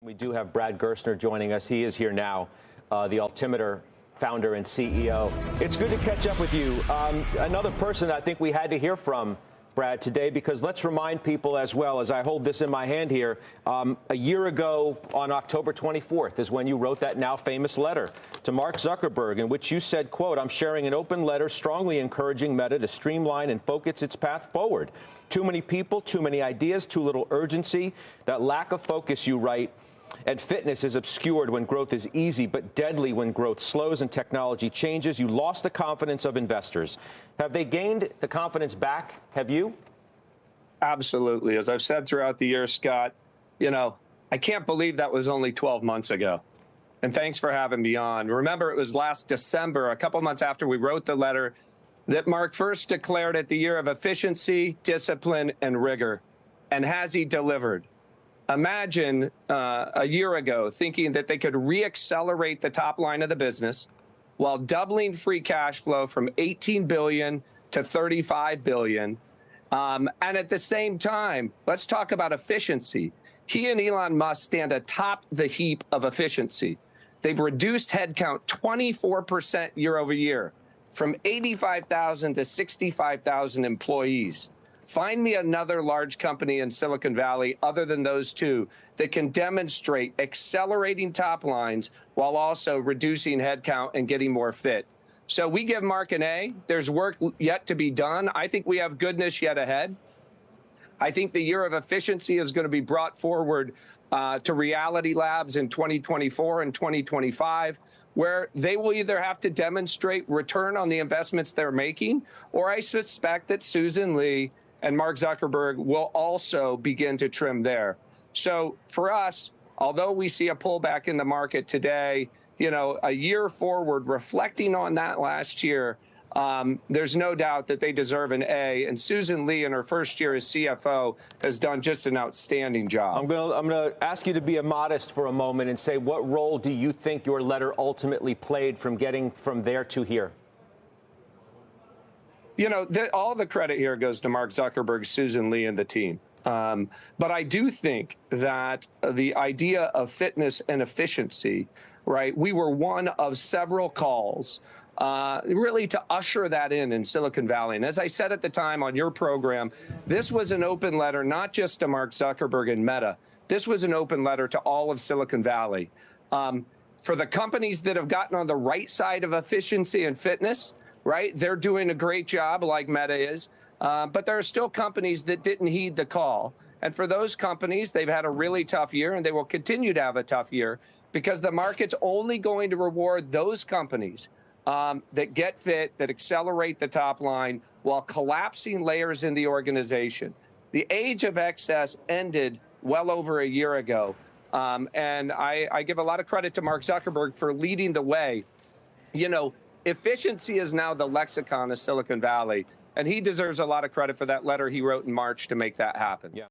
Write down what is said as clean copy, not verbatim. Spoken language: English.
We do have Brad Gerstner joining us. He is here now, the Altimeter founder and CEO. It's good to catch up with you. Another person I think we had to hear from, Brad, today, because let's remind people as well, as I hold this in my hand here, a year ago on October 24th is when you wrote that now famous letter to Mark Zuckerberg, in which you said, quote, "I'm sharing an open letter strongly encouraging Meta to streamline and focus its path forward. Too many people, too many ideas, too little urgency. That lack of focus," you write, "and fitness is obscured when growth is easy, but deadly when growth slows and technology changes. You lost the confidence of investors." Have they gained the confidence back? Have you? Absolutely. As I've said throughout the year, Scott, I can't believe that was only 12 months ago. And thanks for having me on. Remember, it was last December, a couple months after we wrote the letter, that Mark first declared it the year of efficiency, discipline, and rigor. And has he delivered? Imagine a year ago thinking that they could reaccelerate the top line of the business while doubling free cash flow from $18 billion to $35 billion. And at the same time, let's talk about efficiency. He and Elon Musk stand atop the heap of efficiency. They've reduced headcount 24% year over year, from 85,000 to 65,000 employees. Find me another large company in Silicon Valley other than those two that can demonstrate accelerating top lines while also reducing headcount and getting more fit. So we give Mark an A. There's work yet to be done. I think we have goodness yet ahead. I think the year of efficiency is going to be brought forward to Reality Labs in 2024 and 2025, where they will either have to demonstrate return on the investments they're making, or I suspect that Susan Li and Mark Zuckerberg will also begin to trim there. So for us, although we see a pullback in the market today, a year forward, reflecting on that last year, there's no doubt that they deserve an A. And Susan Li, in her first year as CFO, has done just an outstanding job. I'm going to ask you to be modest for a moment and say, what role do you think your letter ultimately played from getting from there to here? All the credit here goes to Mark Zuckerberg, Susan Li, and the team. But I do think that the idea of fitness and efficiency, right, we were one of several calls really to usher that in Silicon Valley. And as I said at the time on your program, this was an open letter not just to Mark Zuckerberg and Meta. This was an open letter to all of Silicon Valley. For the companies that have gotten on the right side of efficiency and fitness, right, they're doing a great job like Meta is. But there are still companies that didn't heed the call. And for those companies, they've had a really tough year, and they will continue to have a tough year because the market's only going to reward those companies that get fit, that accelerate the top line while collapsing layers in the organization. The age of excess ended well over a year ago. And I give a lot of credit to Mark Zuckerberg for leading the way. Efficiency is now the lexicon of Silicon Valley, and he deserves a lot of credit for that letter he wrote in March to make that happen. Yeah.